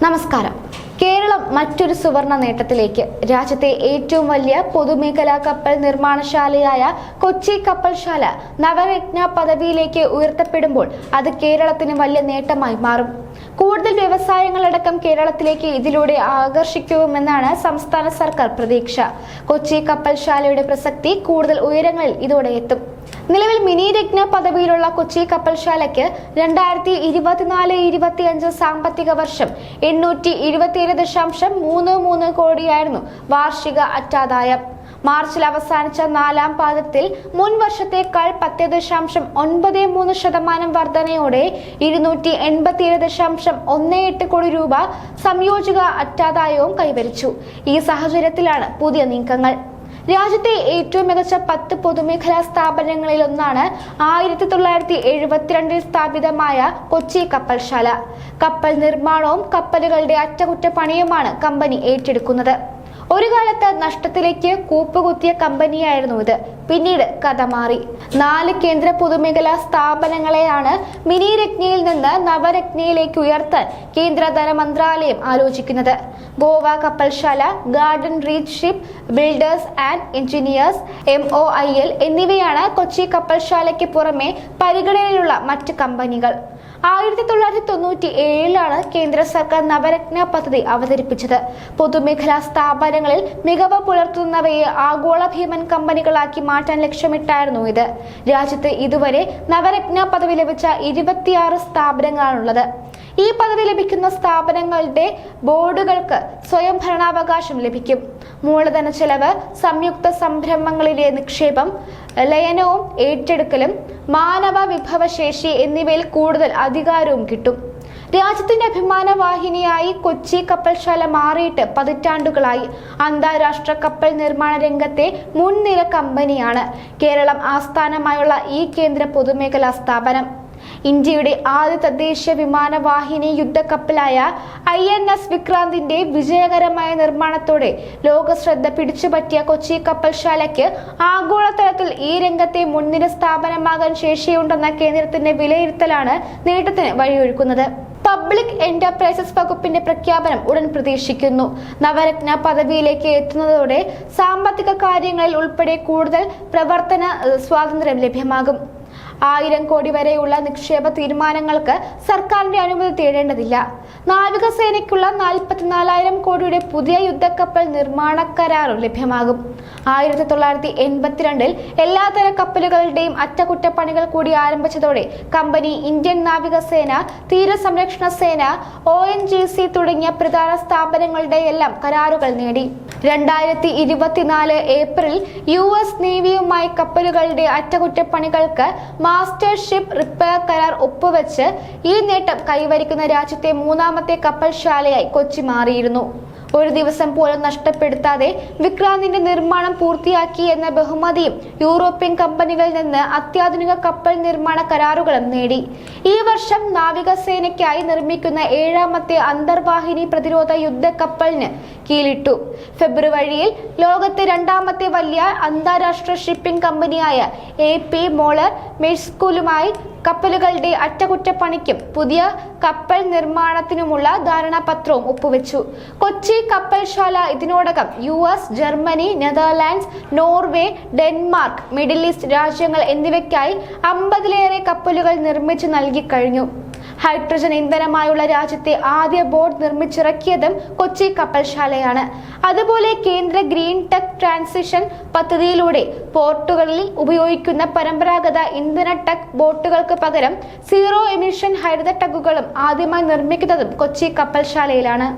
നമസ്കാരം. കേരളം മറ്റൊരു സുവർണ നേട്ടത്തിലേക്ക്. രാജ്യത്തെ ഏറ്റവും വലിയ പൊതുമേഖലാ കപ്പൽ നിർമ്മാണശാലയായ കൊച്ചി കപ്പൽശാല നവരത്ന പദവിയിലേക്ക് ഉയർത്തപ്പെടുമ്പോൾ അത് കേരളത്തിന് വലിയ നേട്ടമായി മാറും. കൂടുതൽ വ്യവസായങ്ങളടക്കം കേരളത്തിലേക്ക് ഇതിലൂടെ ആകർഷിക്കുമെന്നാണ് സംസ്ഥാന സർക്കാർ പ്രതീക്ഷ. കൊച്ചി കപ്പൽശാലയുടെ പ്രസക്തി കൂടുതൽ ഉയരങ്ങളിൽ ഇതോടെ എത്തും. നിലവിൽ മിനി രത്ന പദവിയിലുള്ള കൊച്ചി കപ്പൽശാലയ്ക്ക് 2024-25 സാമ്പത്തിക വർഷം 827.33 കോടിയായിരുന്നു വാർഷിക അറ്റാദായം. മാർച്ചിൽ അവസാനിച്ച നാലാം പാദത്തിൽ മുൻ വർഷത്തേക്കാൾ 10.93% വർധനയോടെ 287.18 കോടി രൂപ സംയോജിത അറ്റാദായവും കൈവരിച്ചു. ഈ സാഹചര്യത്തിലാണ് പുതിയ നീക്കങ്ങൾ. രാജ്യത്തെ ഏറ്റവും മികച്ച 10 പൊതുമേഖലാ സ്ഥാപനങ്ങളിൽ ഒന്നാണ് 1972 സ്ഥാപിതമായ കൊച്ചി കപ്പൽശാല. കപ്പൽ നിർമ്മാണവും കപ്പലുകളുടെ അറ്റകുറ്റപ്പണിയുമാണ് കമ്പനി ഏറ്റെടുക്കുന്നത്. ഒരു കാലത്ത് നഷ്ടത്തിലേക്ക് കൂപ്പുകുത്തിയ കമ്പനിയായിരുന്നു ഇത്. പിന്നീട് കഥ മാറി. 4 കേന്ദ്ര പൊതുമേഖലാ സ്ഥാപനങ്ങളെയാണ് മിനി രത്നയിൽ നിന്ന് നവരത്നയിലേക്ക് ഉയർത്താൻ കേന്ദ്ര ധനമന്ത്രാലയം ആലോചിക്കുന്നത്. ഗോവ കപ്പൽശാല, Garden Reach Ship Builders and Engineers MOIL എന്നിവയാണ് കൊച്ചി കപ്പൽശാലയ്ക്ക് പുറമെ പരിഗണനയിലുള്ള മറ്റ് കമ്പനികൾ. 1997 കേന്ദ്ര സർക്കാർ നവരത്ന പദ്ധതി അവതരിപ്പിച്ചത്. പൊതുമേഖലാ സ്ഥാപനങ്ങളിൽ മികവ് പുലർത്തുന്നവയെ ആഗോള ഭീമൻ കമ്പനികളാക്കി മാറ്റാൻ ലക്ഷ്യമിട്ടായിരുന്നു ഇത്. രാജ്യത്ത് ഇതുവരെ നവരത്ന പദവി ലഭിച്ച 26 സ്ഥാപനങ്ങളാണുള്ളത്. ഈ പദവി ലഭിക്കുന്ന സ്ഥാപനങ്ങളുടെ ബോർഡുകൾക്ക് സ്വയം ഭരണാവകാശം ലഭിക്കും. മൂലധന ചെലവ്, സംയുക്ത സംരംഭങ്ങളിലെ നിക്ഷേപം, ലയനവും ഏറ്റെടുക്കലും, മാനവ വിഭവശേഷി എന്നിവയിൽ കൂടുതൽ അധികാരവും കിട്ടും. രാജ്യത്തിന്റെ അഭിമാനവാഹിനിയായി കൊച്ചി കപ്പൽശാല മാറിയിട്ട് പതിറ്റാണ്ടുകളായി. അന്താരാഷ്ട്ര കപ്പൽ നിർമ്മാണ രംഗത്തെ മുൻനിര കമ്പനിയാണ് കേരളം ആസ്ഥാനമായുള്ള ഈ കേന്ദ്ര പൊതുമേഖലാ സ്ഥാപനം. ഇന്ത്യയുടെ ആദ്യ തദ്ദേശീയ വിമാനവാഹിനി യുദ്ധക്കപ്പലായ INS വിക്രാന്തിന്റെ വിജയകരമായ നിർമ്മാണത്തോടെ ലോക ശ്രദ്ധ പിടിച്ചുപറ്റിയ കൊച്ചി കപ്പൽശാലയ്ക്ക് ആഗോളതലത്തിൽ ഈ രംഗത്തെ മുൻനിര സ്ഥാപനമാകാൻ ശേഷിയുണ്ടെന്ന കേന്ദ്രത്തിന്റെ വിലയിരുത്തലാണ് നേട്ടത്തിന് വഴിയൊരുക്കുന്നത്. പബ്ലിക് എന്റർപ്രൈസസ് വകുപ്പിന്റെ പ്രഖ്യാപനം ഉടൻ പ്രതീക്ഷിക്കുന്നു. നവരത്ന പദവിയിലേക്ക് എത്തുന്നതോടെ സാമ്പത്തിക കാര്യങ്ങളിൽ ഉൾപ്പെടെ കൂടുതൽ പ്രവർത്തന സ്വാതന്ത്ര്യം ലഭ്യമാകും. 1000 കോടി വരെയുള്ള നിക്ഷേപ തീരുമാനങ്ങൾക്ക് സർക്കാരിന്റെ അനുമതി തേടേണ്ടതില്ല. നാവികസേനയ്ക്കുള്ള 44,000 കോടിയുടെ പുതിയ യുദ്ധക്കപ്പൽ നിർമ്മാണ കരാറും ലഭ്യമാകും. 1982 എല്ലാത്തര കപ്പലുകളുടെയും അറ്റകുറ്റപ്പണികൾ കൂടി ആരംഭിച്ചതോടെ കമ്പനി ഇന്ത്യൻ നാവികസേന, തീരസംരക്ഷണ സേന, ONGC തുടങ്ങിയ പ്രധാന സ്ഥാപനങ്ങളുടെ എല്ലാം കരാറുകൾ നേടി. 2024 ഏപ്രിൽ US നേവിയുമായി കപ്പലുകളുടെ അറ്റകുറ്റപ്പണികൾക്ക് മാസ്റ്റർ ഷിപ്പ് റിപ്പയർ കരാർ ഒപ്പുവെച്ച് ഈ നേട്ടം കൈവരിക്കുന്ന രാജ്യത്തെ 3ാമത്തെ കപ്പൽശാലയായി കൊച്ചി മാറിയിരുന്നു. ഒരു ദിവസം പോലും നഷ്ടപ്പെടുത്താതെ വിക്രാന്തിന്റെ നിർമ്മാണം പൂർത്തിയാക്കി എന്ന ബഹുമതിയും യൂറോപ്യൻ കമ്പനികളിൽ നിന്ന് അത്യാധുനിക കപ്പൽ നിർമ്മാണ കരാറുകളും നേടി. ഈ വർഷം നാവികസേനയ്ക്കായി നിർമ്മിക്കുന്ന 7ാമത്തെ അന്തർവാഹിനി പ്രതിരോധ യുദ്ധക്കപ്പലിന് കീഴിട്ടു. ഫെബ്രുവരിയിൽ ലോകത്തെ 2ാമത്തെ വലിയ അന്താരാഷ്ട്ര ഷിപ്പിംഗ് കമ്പനിയായ AP മോളർ മെഴ്സ്കുലുമായി കപ്പലുകളുടെ അറ്റകുറ്റപ്പണിക്കും പുതിയ കപ്പൽ നിർമ്മാണത്തിനുമുള്ള ധാരണാപത്രവും ഒപ്പുവെച്ചു. കൊച്ചി കപ്പൽശാല ഇതിനോടകം US, Germany, Netherlands, Norway, Denmark, middle east രാജ്യങ്ങൾ എന്നിവയ്ക്കായി 50ലേറെ കപ്പലുകൾ നിർമ്മിച്ചു നൽകി കഴിഞ്ഞു. ഹൈഡ്രജൻ ഇന്ധനമായുള്ള രാജ്യത്തെ ആദ്യ ബോട്ട് നിർമ്മിച്ചിറക്കിയതും കൊച്ചി കപ്പൽശാലയാണ്. അതുപോലെ കേന്ദ്ര ഗ്രീൻ ടെക് ട്രാൻസിഷൻ പദ്ധതിയിലൂടെ പോർട്ടുകളിൽ ഉപയോഗിക്കുന്ന പരമ്പരാഗത ഇന്ധന ടെക് ബോട്ടുകൾക്ക് പകരം സീറോ എമിഷൻ ഹരിത ടെക്കുകളും ആദ്യമായി നിർമ്മിക്കുന്നതും കൊച്ചി കപ്പൽശാലയിലാണ്.